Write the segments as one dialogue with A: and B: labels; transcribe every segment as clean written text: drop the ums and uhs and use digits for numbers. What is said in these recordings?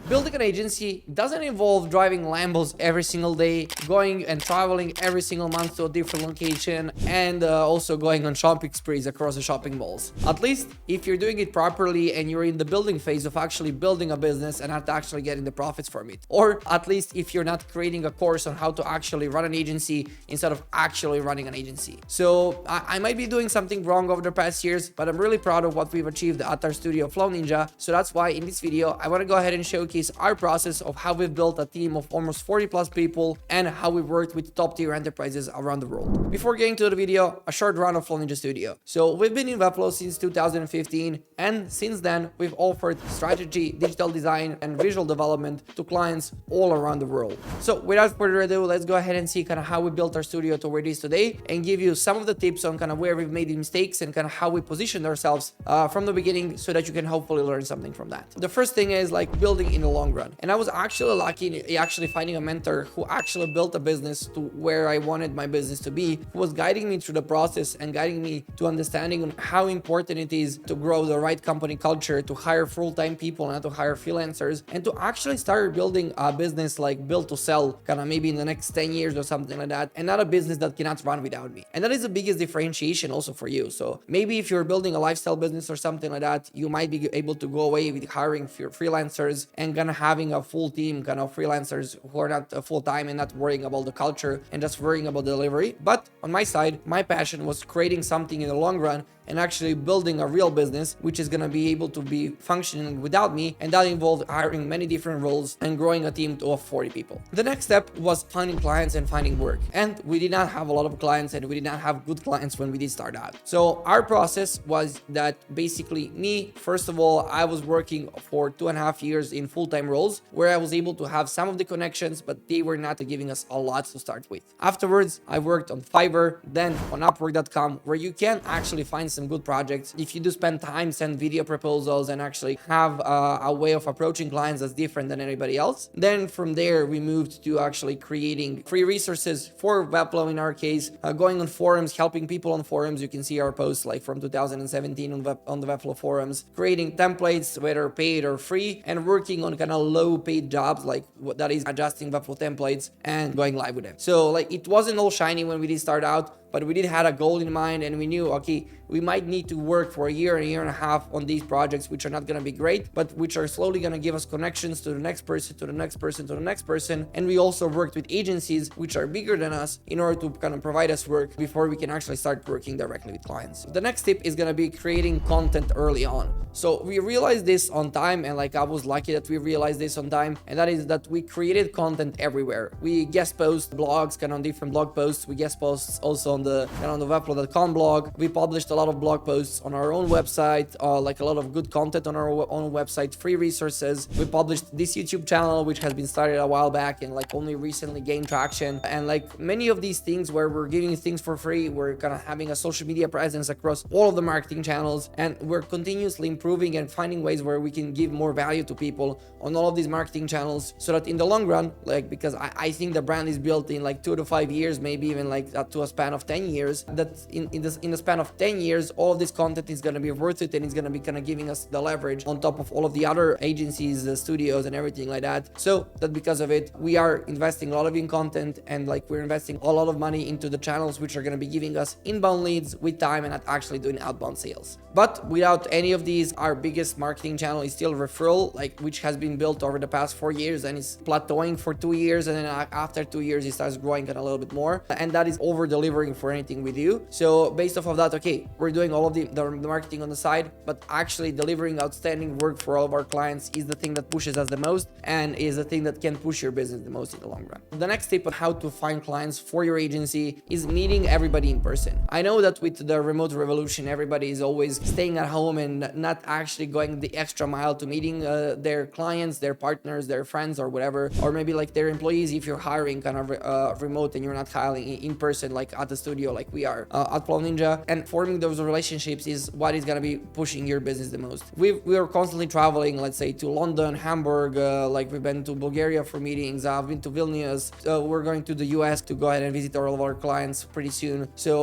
A: Building an agency doesn't involve driving Lambos every single day, going and traveling every single month to a different location, and also going on shopping sprees across the shopping malls. At least if you're doing it properly and you're in the building phase of actually building a business and not actually getting the profits from it. Or at least if you're not creating a course on how to actually run an agency instead of actually running an agency. So I might be doing something wrong over the past years, but I'm really proud of what we've achieved at our studio Flow Ninja. So that's why in this video, I want to go ahead and showcase our process of how we've built a team of almost 40 plus people and how we've worked with top tier enterprises around the world. Before getting to the video, a short run of Flow Ninja Studio. So we've been in Webflow since 2015, and since then we've offered strategy, digital design, and visual development to clients all around the world. So without further ado, let's go ahead and see kind of how we built our studio to where it is today and give you some of the tips on kind of where we've made mistakes and kind of how we positioned ourselves from the beginning so that you can hopefully learn something from that. The first thing is like building in the long run. And I was actually lucky in actually finding a mentor who actually built a business to where I wanted my business to be, who was guiding me through the process and guiding me to understanding on how important it is to grow the right company culture, to hire full-time people, not to hire freelancers, and to actually start building a business like build to sell, kind of maybe in the next 10 years or something like that, and not a business that cannot run without me. And that is the biggest differentiation also for you. So maybe if you're building a lifestyle business or something like that, you might be able to go away with hiring freelancers and kind of having a full team kind of freelancers who are not full-time and not worrying about the culture and just worrying about delivery. But on my side, my passion was creating something in the long run and actually building a real business which is going to be able to be functioning without me, and that involved hiring many different roles and growing a team of 40 people. The next step was finding clients and finding work, and we did not have a lot of clients and we did not have good clients when we did start out. So our process was that basically me, first of all, I was working for 2.5 years in full-time roles where I was able to have some of the connections, but they were not giving us a lot to start with. Afterwards, I worked on Fiverr, then on Upwork.com, where you can actually find some good projects if you do spend time, send video proposals, and actually have a way of approaching clients that's different than anybody else. Then from there, we moved to actually creating free resources for Webflow in our case, going on forums, helping people on forums. You can see our posts like from 2017 on the Webflow forums, creating templates, whether paid or free, and working on kind of low paid jobs like that is adjusting Webflow templates and going live with them. So like it wasn't all shiny when we did start out, but we did have a goal in mind, and we knew, okay, we might need to work for a year and a half on these projects, which are not going to be great, but which are slowly going to give us connections to the next person, to the next person, to the next person. And we also worked with agencies which are bigger than us in order to kind of provide us work before we can actually start working directly with clients. The next tip is going to be creating content early on. So we realized this on time, and like I was lucky that we realized this on time, and that is that we created content everywhere. We guest post blogs, kind of different blog posts. We guest posts also on the Webflow.com blog. We published a lot of blog posts on our own website, like a lot of good content on our own website, free resources. We published this YouTube channel, which has been started a while back and like only recently gained traction. And like many of these things where we're giving things for free, we're kind of having a social media presence across all of the marketing channels, and we're continuously improving and finding ways where we can give more value to people on all of these marketing channels, so that in the long run, like, because I think the brand is built in like 2 to 5 years, maybe even like to a span of 10 years, that in the span of 10 years, all of this content is going to be worth it, and it's going to be kind of giving us the leverage on top of all of the other agencies, the studios, and everything like that. So that because of it, we are investing a lot in content, and like we're investing a lot of money into the channels which are going to be giving us inbound leads with time and not actually doing outbound sales. But without any of these, our biggest marketing channel is still referral, like which has been built over the past 4 years and is plateauing for 2 years, and then after 2 years it starts growing a little bit more, and that is over delivering for anything we do. So based off of that, okay, we're doing all of the marketing on the side, but actually delivering outstanding work for all of our clients is the thing that pushes us the most and is the thing that can push your business the most in the long run. The next tip on how to find clients for your agency is meeting everybody in person. I know that with the remote revolution, everybody is always staying at home and not actually going the extra mile to meeting their clients, their partners, their friends, or whatever, or maybe like their employees if you're hiring kind of remote and you're not hiring in person like at the studio like we are at Flow Ninja, and forming those relationships is what is gonna be pushing your business the most. We are constantly traveling, let's say to London, Hamburg, like we've been to Bulgaria for meetings. I've been to Vilnius. We're going to the US to go ahead and visit all of our clients pretty soon. So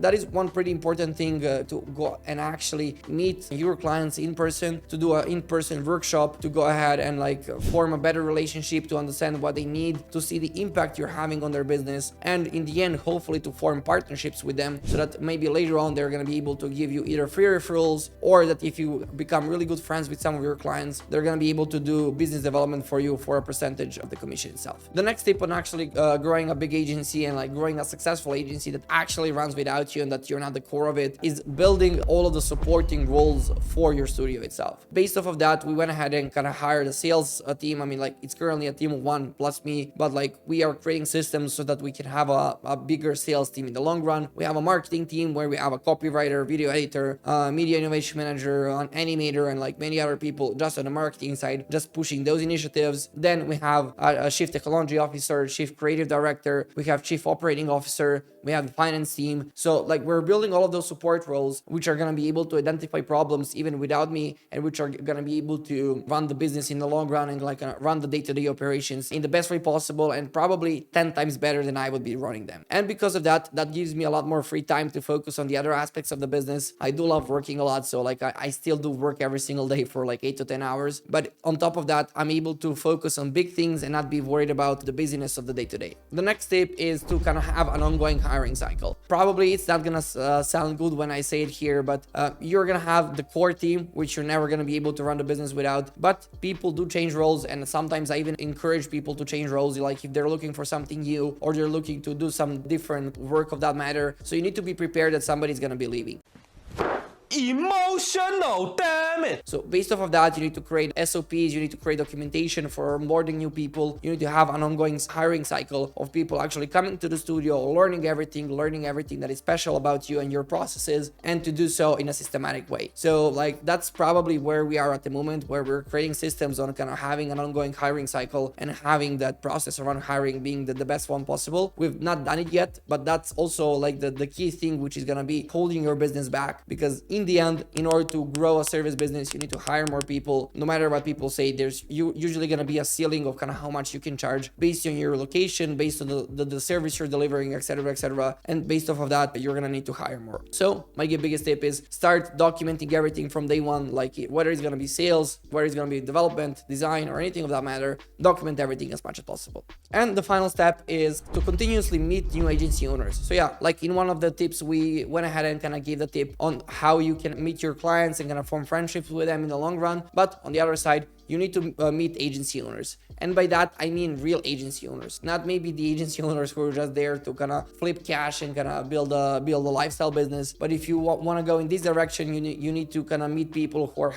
A: that is one pretty important thing, to go and actually meet your clients in person, to do an in-person workshop, to go ahead and like form a better relationship, to understand what they need, to see the impact you're having on their business, and in the end hopefully to form partnerships with them, so that maybe later on they're going to be able to give you either free referrals, or that if you become really good friends with some of your clients, they're going to be able to do business development for you for a percentage of the commission itself. The next tip on actually growing a big agency and like growing a successful agency that actually runs without you and that you're not the core of it, is building all of the supporting roles for your studio itself. Based off of that, we went ahead and kind of hired a sales team. I mean, like it's currently a team of 1 plus me, but like we are creating systems so that we can have a bigger sales team in the long run. We have a marketing team where we have a copywriter, video editor, media innovation manager, an animator, and like many other people just on the marketing side, just pushing those initiatives. Then we have a chief technology officer, chief creative director, we have chief operating officer, we have the finance team. So like we're building all of those support roles, which are going to be able to identify problems even without me, and which are going to be able to run the business in the long run and like run the day-to-day operations in the best way possible, and probably 10 times better than I would be running them. And because of that, that gives me a lot more free time to focus on the other aspects of the business. I do love working a lot, so like I still do work every single day for like 8 to 10 hours, but on top of that, I'm able to focus on big things and not be worried about the busyness of the day-to-day. The next step is to kind of have an ongoing hiring cycle. Probably it's not gonna sound good when I say it here, but you're gonna have the core team, which you're never gonna be able to run the business without. But people do change roles, and sometimes I even encourage people to change roles, like if they're looking for something new or they're looking to do some different work of that matter. So you need to be prepared that somebody's gonna be leaving.
B: Emotional, damn it!
A: So based off of that, you need to create SOPs, you need to create documentation for onboarding new people, you need to have an ongoing hiring cycle of people actually coming to the studio, learning everything that is special about you and your processes, and to do so in a systematic way. So like that's probably where we are at the moment, where we're creating systems on kind of having an ongoing hiring cycle and having that process around hiring being the best one possible. We've not done it yet, but that's also like the key thing, which is going to be holding your business back, because in the end, in order to grow a service business, you need to hire more people. No matter what people say, there's usually going to be a ceiling of kind of how much you can charge based on your location, based on the service you're delivering, etc., etc. And based off of that, you're going to need to hire more. So my biggest tip is start documenting everything from day one, like whether it's going to be sales, whether it's going to be development, design, or anything of that matter. Document everything as much as possible. And the final step is to continuously meet new agency owners. So yeah, like in one of the tips, we went ahead and kind of gave the tip on how you can meet your clients and kind of form friendships with them in the long run. But on the other side, you need to meet agency owners. And by that, I mean real agency owners, not maybe the agency owners who are just there to kind of flip cash and kind of build a lifestyle business. But if you want to go in this direction, you need to kind of meet people who are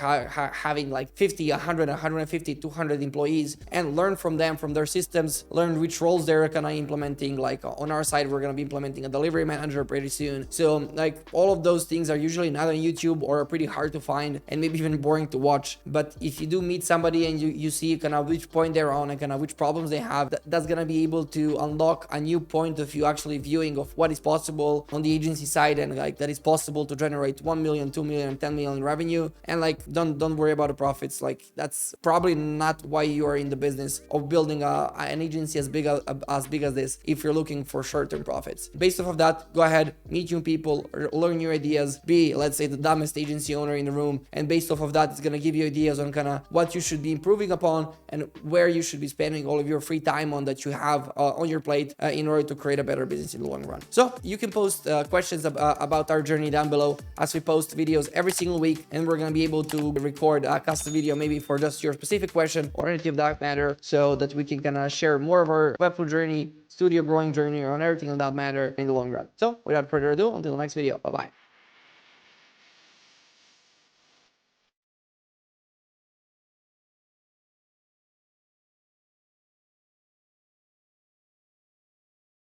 A: having like 50, 100, 150, 200 employees, and learn from them, from their systems, learn which roles they're kind of implementing. Like on our side, we're going to be implementing a delivery manager pretty soon. So like all of those things are usually not on YouTube or are pretty hard to find and maybe even boring to watch. But if you do meet somebody and you see kind of which point they're on and kind of which problems they have, that's gonna be able to unlock a new point of view, actually viewing of what is possible on the agency side, and like that is possible to generate 1 million, 2 million, 10 million revenue. And like don't worry about the profits. Like that's probably not why you are in the business of building an agency as big as this, if you're looking for short-term profits. Based off of that, go ahead, meet new people, learn new ideas, be, let's say, the dumbest agency owner in the room, and based off of that, it's gonna give you ideas on kind of what you should be improving upon and where you should be spending all of your free time on that you have on your plate in order to create a better business in the long run. So you can post questions about our journey down below, as we post videos every single week, and we're gonna be able to record a custom video maybe for just your specific question or anything of that matter, so that we can kind of share more of our Webflow journey, studio growing journey, on everything of that matter in the long run. So without further ado, until the next video, bye bye.